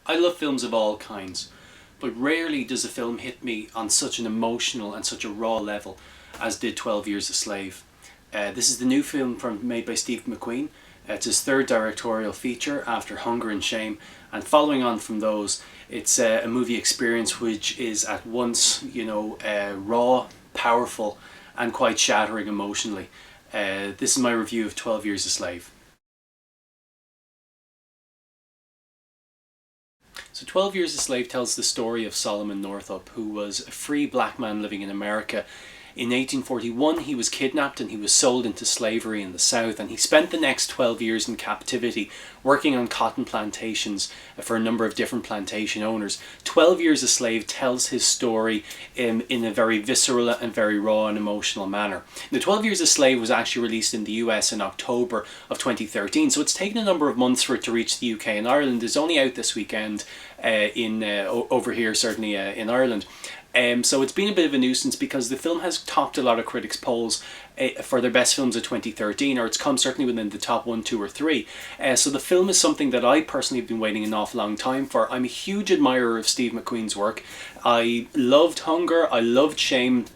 I love films of all kinds, but rarely does a film hit me on such an emotional and such a raw level as did 12 Years a Slave. This is the new film made by Steve McQueen. It's his third directorial feature after Hunger and Shame, and following on from those, it's a movie experience which is at once, raw, powerful, and quite shattering emotionally. This is my review of 12 Years a Slave. So 12 Years a Slave tells the story of Solomon Northup, who was a free black man living in America. In 1841 he was kidnapped and he was sold into slavery in the South, and he spent the next 12 years in captivity working on cotton plantations for a number of different plantation owners. 12 Years a Slave tells his story in a very visceral and very raw and emotional manner. The 12 Years a Slave was actually released in the US in October of 2013, so it's taken a number of months for it to reach the UK and Ireland. It's only out this weekend over here, certainly in Ireland. So it's been a bit of a nuisance because the film has topped a lot of critics' polls for their best films of 2013, or it's come certainly within the top 1, 2 or 3. So the film is something that I personally have been waiting an awful long time for. I'm a huge admirer of Steve McQueen's work. I loved Hunger, I loved Shame,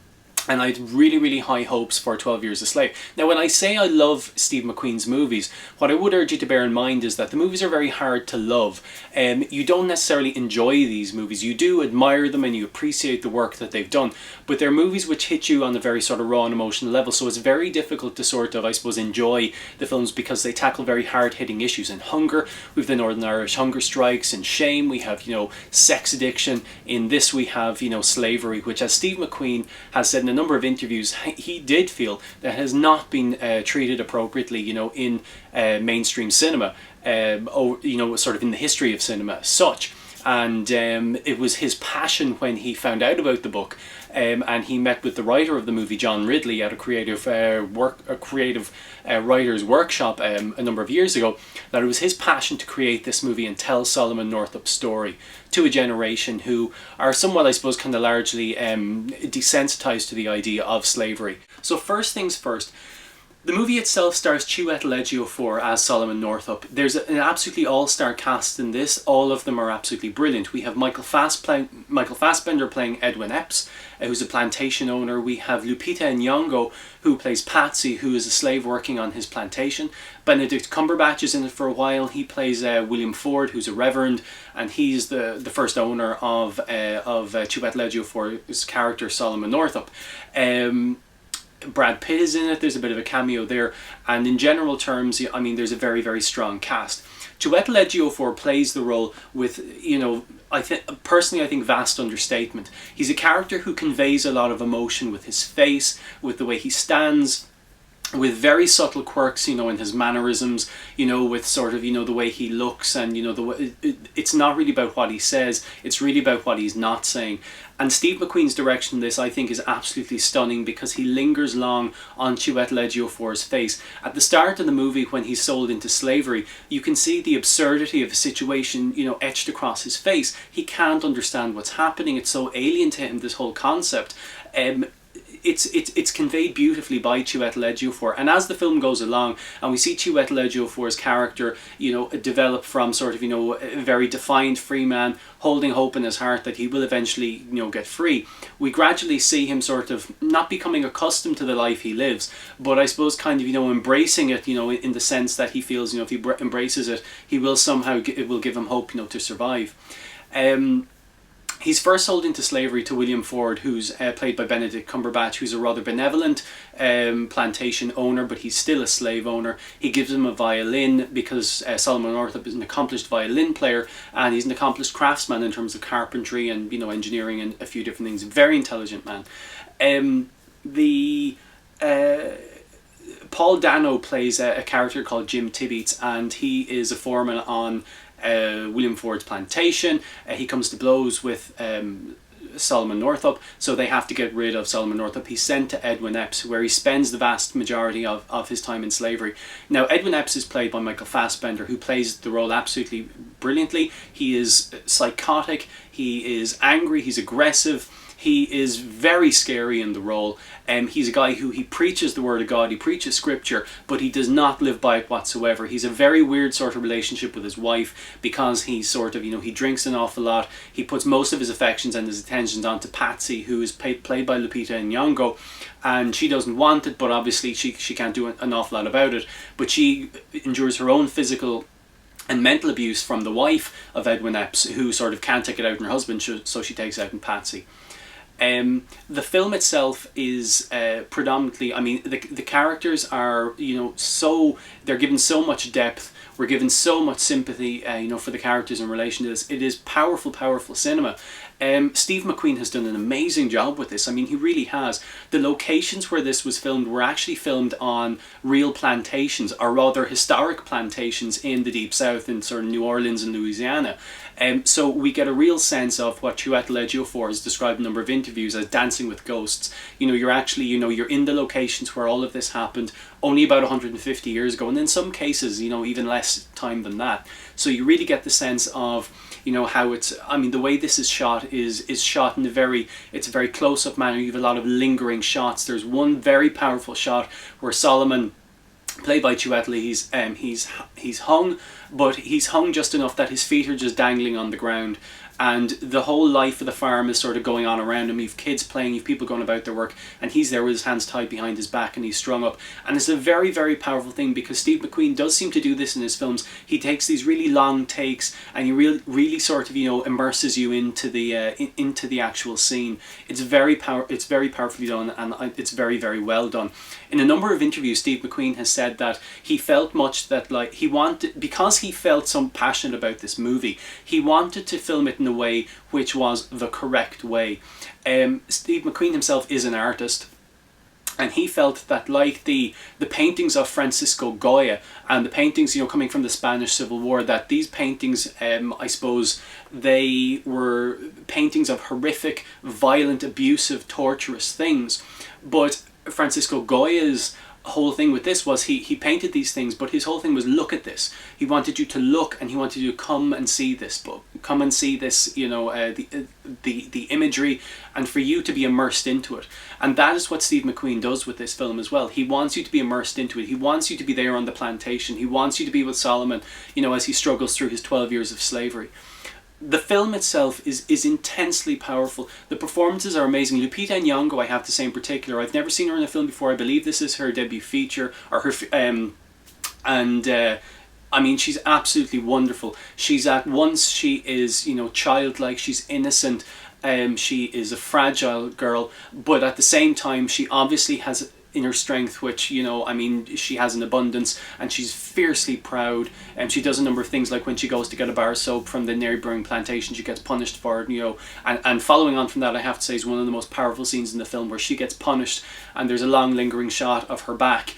and I had really, really high hopes for 12 Years a Slave. Now, when I say I love Steve McQueen's movies, what I would urge you to bear in mind is that the movies are very hard to love. You don't necessarily enjoy these movies. You do admire them and you appreciate the work that they've done, but they're movies which hit you on a very sort of raw and emotional level, so it's very difficult to sort of, I suppose, enjoy the films because they tackle very hard-hitting issues. In Hunger, we have the Northern Irish hunger strikes. In Shame, we have, sex addiction. In this, we have, slavery, which, as Steve McQueen has said in a number of interviews, he did feel that has not been treated appropriately, in mainstream cinema, sort of in the history of cinema as such. And it was his passion when he found out about the book, and he met with the writer of the movie, John Ridley, at a creative writers workshop a number of years ago, that it was his passion to create this movie and tell Solomon Northup's story to a generation who are somewhat, I suppose, kind of largely desensitized to the idea of slavery. So first things first, the movie itself stars Chiwetel Ejiofor as Solomon Northup. There's an absolutely all-star cast in this. All of them are absolutely brilliant. We have Michael Fassbender playing Edwin Epps, who's a plantation owner. We have Lupita Nyong'o, who plays Patsy, who is a slave working on his plantation. Benedict Cumberbatch is in it for a while. He plays William Ford, who's a reverend, and he's the first owner of Chiwetel Ejiofor's character, Solomon Northup. Brad Pitt is in it. There's a bit of a cameo there, and in general terms, I mean, there's a very, very strong cast. Chiwetel Ejiofor plays the role with, I think vast understatement. He's a character who conveys a lot of emotion with his face, with the way he stands, with very subtle quirks, in his mannerisms, with sort of, the way he looks, and, the way, it's not really about what he says, it's really about what he's not saying. And Steve McQueen's direction in this, I think, is absolutely stunning because he lingers long on Chiwetel Ejiofor's face. At the start of the movie, when he's sold into slavery, you can see the absurdity of the situation, etched across his face. He can't understand what's happening. It's so alien to him, this whole concept. It's conveyed beautifully by Chiwetel Ejiofor, and as the film goes along and we see Chiwetel Ejiofor's character develop from sort of a very defined free man holding hope in his heart that he will eventually get free, we gradually see him sort of not becoming accustomed to the life he lives, but I suppose kind of embracing it in the sense that he feels if he embraces it, he will somehow, it will give him hope to survive. He's first sold into slavery to William Ford, who's played by Benedict Cumberbatch, who's a rather benevolent plantation owner, but he's still a slave owner. He gives him a violin because Solomon Northup is an accomplished violin player, and he's an accomplished craftsman in terms of carpentry and engineering and a few different things. Very intelligent man. Paul Dano plays a character called Jim Tibeats, and he is a foreman on William Ford's plantation. He comes to blows with Solomon Northup, so they have to get rid of Solomon Northup. He's sent to Edwin Epps, where he spends the vast majority of his time in slavery. Now, Edwin Epps is played by Michael Fassbender, who plays the role absolutely brilliantly. He is psychotic, he is angry, he's aggressive, He is very scary in the role. He's a guy who, he preaches the word of God, he preaches scripture, but he does not live by it whatsoever. He's a very weird sort of relationship with his wife, because he's sort of, he drinks an awful lot. He puts most of his affections and his attentions onto Patsy, who is played by Lupita Nyong'o, and she doesn't want it, but obviously she can't do an awful lot about it. But she endures her own physical and mental abuse from the wife of Edwin Epps, who sort of can't take it out on her husband, so she takes it out on Patsy. The film itself is predominantly, I mean, the characters are, so, they're given so much depth. We're given so much sympathy, for the characters in relation to this. It is powerful, powerful cinema. Steve McQueen has done an amazing job with this. I mean, he really has. The locations where this was filmed were actually filmed on real plantations, or rather historic plantations in the Deep South, in sort of New Orleans and Louisiana. So we get a real sense of what Chiwetel Ejiofor has described in a number of interviews as dancing with ghosts. You're actually, you're in the locations where all of this happened only about 150 years ago, and in some cases, even less time than that. So you really get the sense of, how it's, I mean, the way this is shot is shot in it's a very close-up manner. You have a lot of lingering shots. There's one very powerful shot where Solomon, played by Chiwetel, he's hung, but he's hung just enough that his feet are just dangling on the ground, and the whole life of the farm is sort of going on around him. You've kids playing, you've people going about their work, and he's there with his hands tied behind his back and he's strung up. And it's a very, very powerful thing, because Steve McQueen does seem to do this in his films. He takes these really long takes, and he really sort of, immerses you into the actual scene. It's very powerfully done, and it's very, very well done. In a number of interviews, Steve McQueen has said that he felt much that, like, because he felt so passionate about this movie, he wanted to film it in a way which was the correct way. Steve McQueen himself is an artist, and he felt that, like the paintings of Francisco Goya and the paintings, coming from the Spanish Civil War, that these paintings, I suppose, they were paintings of horrific, violent, abusive, torturous things. But Francisco Goya's whole thing with this was he painted these things, but his whole thing was, look at this. He wanted you to look, and he wanted you to come and see this book, come and see this, the imagery, and for you to be immersed into it. And that is what Steve McQueen does with this film as well. He wants you to be immersed into it. He wants you to be there on the plantation. He wants you to be with Solomon, as he struggles through his 12 years of slavery. The film itself is intensely powerful. The performances are amazing. Lupita Nyong'o, I have to say in particular, I've never seen her in a film before. I believe this is her debut feature, or her, I mean, she's absolutely wonderful. She's at once, she is, childlike, she's innocent, she is a fragile girl, but at the same time, she obviously has inner strength, which, I mean, she has an abundance, and she's fiercely proud, and she does a number of things, like when she goes to get a bar of soap from the neighbouring plantation, she gets punished for it, and following on from that, I have to say, is one of the most powerful scenes in the film, where she gets punished, and there's a long lingering shot of her back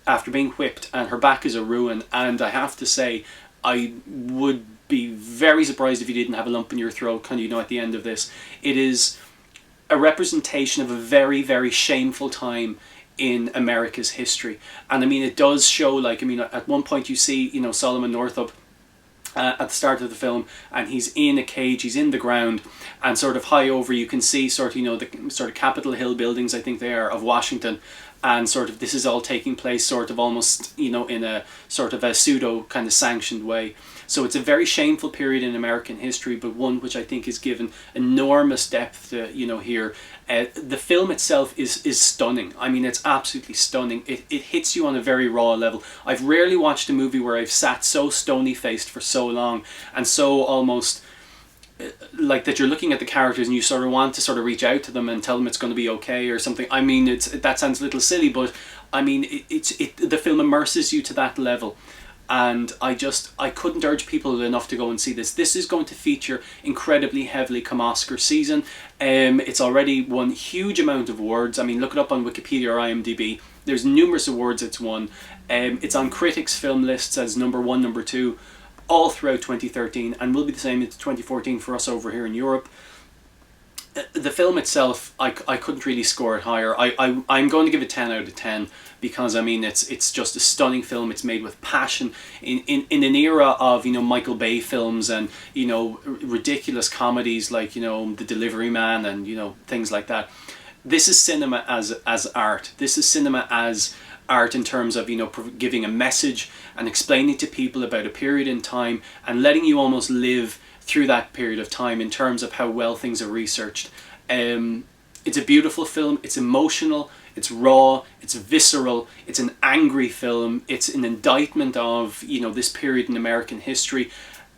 after being whipped, and her back is a ruin. And I have to say, I would be very surprised if you didn't have a lump in your throat, at the end of this. It is a representation of a very, very shameful time in America's history. And I mean, it does show, like, I mean, at one point you see, Solomon Northup at the start of the film, and he's in a cage, he's in the ground, and sort of high over you can see sort of, the sort of Capitol Hill buildings, I think they are, of Washington, and sort of this is all taking place sort of almost, in a sort of a pseudo kind of sanctioned way. So it's a very shameful period in American history, but one which I think is given enormous depth to, here. The film itself is stunning. I mean, it's absolutely stunning. It hits you on a very raw level. I've rarely watched a movie where I've sat so stony-faced for so long, and so almost like that you're looking at the characters and you sort of want to sort of reach out to them and tell them it's going to be okay or something. I mean, that sounds a little silly, but I mean, the film immerses you to that level. And I couldn't urge people enough to go and see this. This is going to feature incredibly heavily come Oscar season. It's already won huge amount of awards. I mean, look it up on Wikipedia or IMDb. There's numerous awards it's won. It's on critics' film lists as number 1, number 2, all throughout 2013, and will be the same into 2014 for us over here in Europe. The film itself, I couldn't really score it higher. I'm going to give it 10 out of 10 because I mean it's just a stunning film. It's made with passion in an era of, you know, Michael Bay films and, you know, ridiculous comedies like, you know, The Delivery Man and, you know, things like that. This is cinema as art. This is cinema as art in terms of, you know, giving a message and explaining to people about a period in time and letting you almost live through that period of time in terms of how well things are researched. It's a beautiful film. It's emotional. It's raw. It's visceral. It's an angry film. It's an indictment of, you know, this period in American history.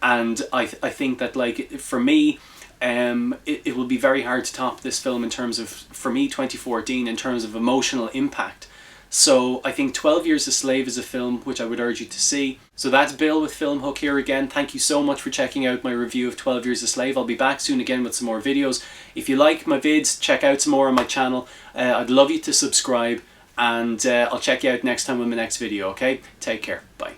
And I think that, like, for me, it will be very hard to top this film in terms of, for me, 2014, in terms of emotional impact. So I think 12 Years a Slave is a film which I would urge you to see. So that's Bill with FilmHook here again. Thank you so much for checking out my review of 12 Years a Slave. I'll be back soon again with some more videos. If you like my vids, check out some more on my channel. I'd love you to subscribe, and I'll check you out next time with my next video, okay? Take care. Bye.